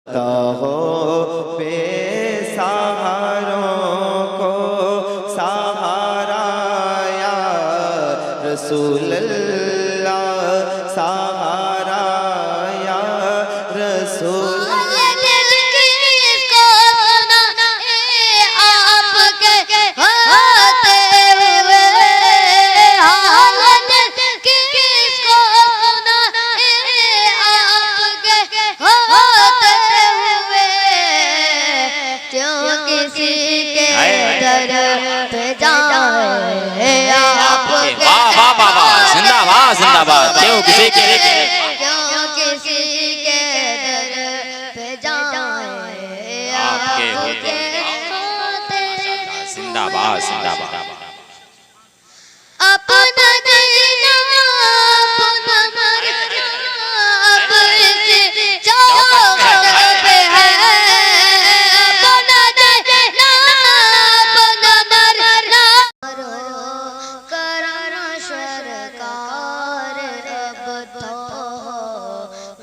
तो हो बेसहारों को सहारा या रसूल अल्लाह, सहारा या रसूल जिंदाबाद क्यों किसी के दर पे जाए आपके होते जिंदाबाद जिंदाबाद अपना देना अपना मरना अब इस चौखट पे है। अपना देना अपना मरना करना सरकार अब तो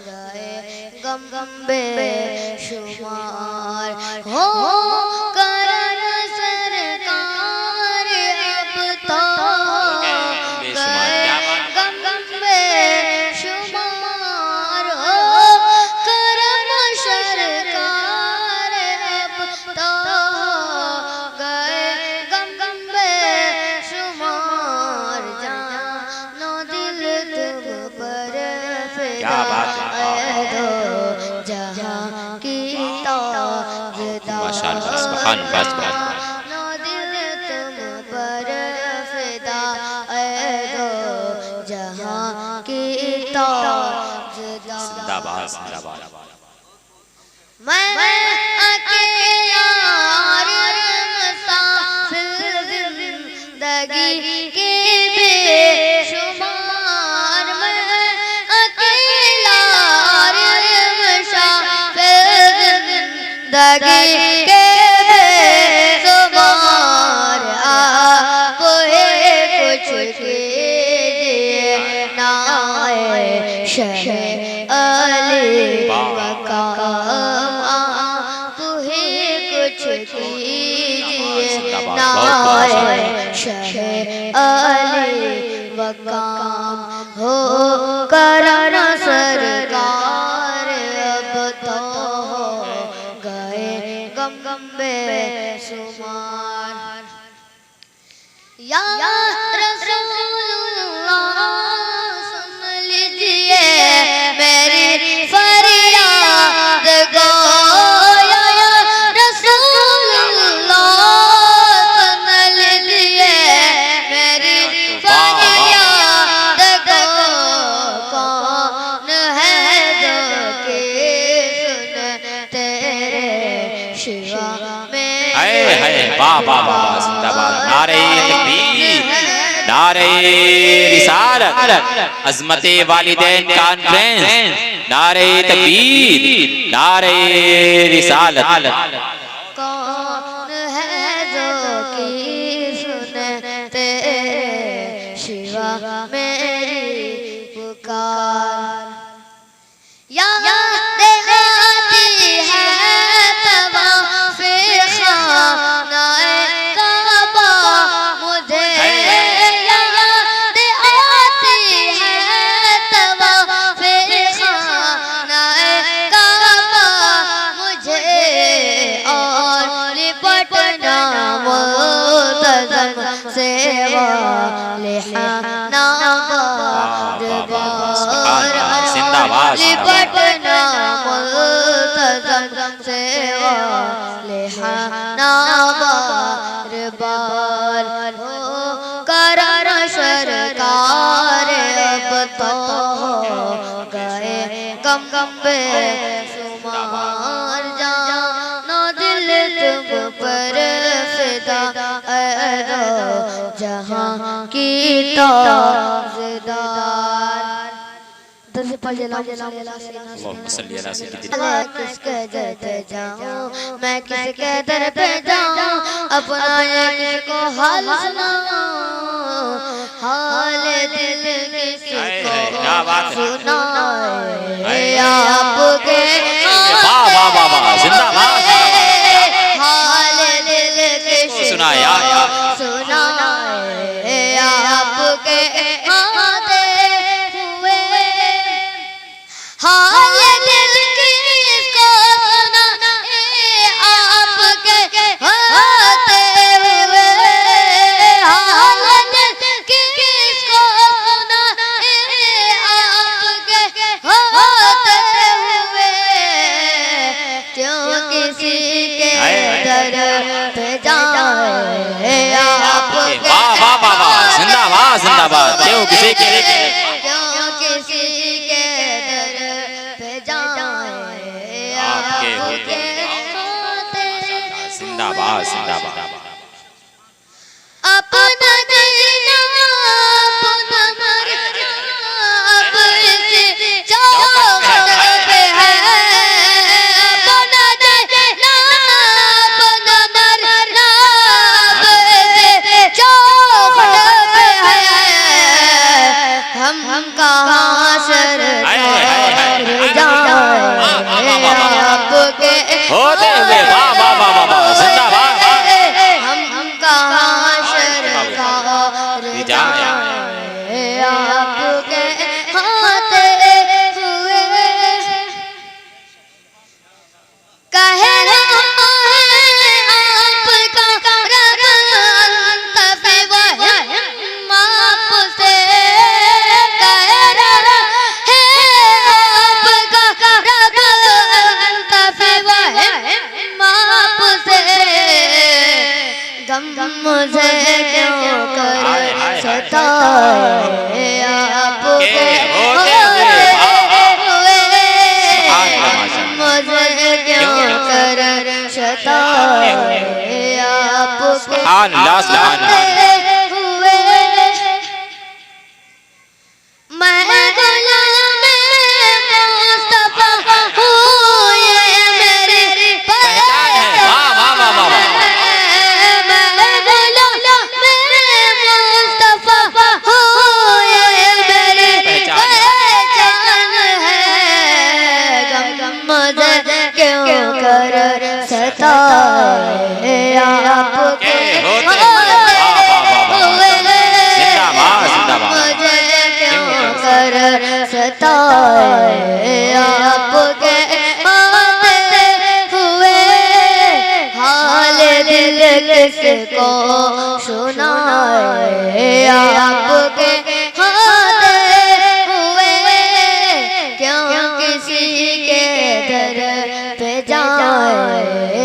गए गम गम बेशुमार हो। करना सरकार अब तो गए गम गम बेशुमार हो। करना सरकार अब तो गए गम गम बेशुमार। जानो दिल तुम पर क्या बात है। दो जहां की माशाअल्लाह सुभान अल्लाह नो दिल तुम पर फिदा दो जहां की जिंदाबाद जिंदाबाद मैं अकेला मुसाफिर जिंदगी के बेशुमार। मैं अकेला मुसाफिर जिंदगी के बेशुमार। आप ही कुछ कीजिए नाए शह अली मकाम। आप ही कुछ कीजिए नाए शह अली मकाम। हो करना सरकार अब तो गए गम गम बेशुमार। या रसूलुल्लाह सुन लीजिए मेरी फरियाद को। या रसूलुल्लाह सुन लीजिए मेरी फरियाद को। कौन है जो कि सुने तेरे शिवा में हाय हाय वाह वाह वाह जिंदाबाद नारे तकबीर नारे रिसालत अज़मते वालिदैन कॉन्फ्रेंस नारे तकबीर नारे रिसालत। कौन है जो कि सुने तेरे शिवा मेरी पुकार। या देहाती है तवाफ़े खानाए काबा मुझे। या देहाती है तवाफ़े खानाए काबा मुझे। और लिपटना मुल्तज़म से वालिहाना बार जिंदाबाद लिपटना मुल्तज़म से वालिहाना बार बार हो। करना सरकार अब तो गए गम गम बेशुमार। जानो दिल तुम पर फिदा दो जहां की ताज़दार। किसके दर पे जाऊं मैं किसके दर पे जाऊं। अपना किसको हाल सुनाऊं हाल दिल किसको सुनाए आपके किसी के दर पे जाए आपके वाह वाह वाह वाह जिंदाबाद जिंदाबाद क्यों किसी के क्यों किसी के दर पे जाए आपके होते जिंदाबाद जिंदाबाद अपना जीना अपना मरना अब इस चौखट पे है अपना जीना अपना मरना अब इस चौखट पे है हम कहाँ सरकार जाए आपके होते हुए वाह वाह वाह वाह वाह जिंदाबाद हम कहाँ सरकार जाए आपके होते हुए कहना है आपका रंग तफे वह माप से कहना है आपका रंग तफे वह माप से गम मुझे क्यों कर सताए आपके होते हुए मुझे क्यों कर सताए आपके सुभान अल्लाह सुभान अल्लाह हुए मैं गुलाम मुस्तफा हूँ ये मेरी पहचान है वाह वाह वाह वाह वाह आपके होते हुए वाह वाह वाह वाह जिंदाबाद जिंदाबाद मुझे क्यों कर सताए आपके होते हुए हाल दिल किसको सुनाए आपके होते हुए क्यों किसी के दर पे जाए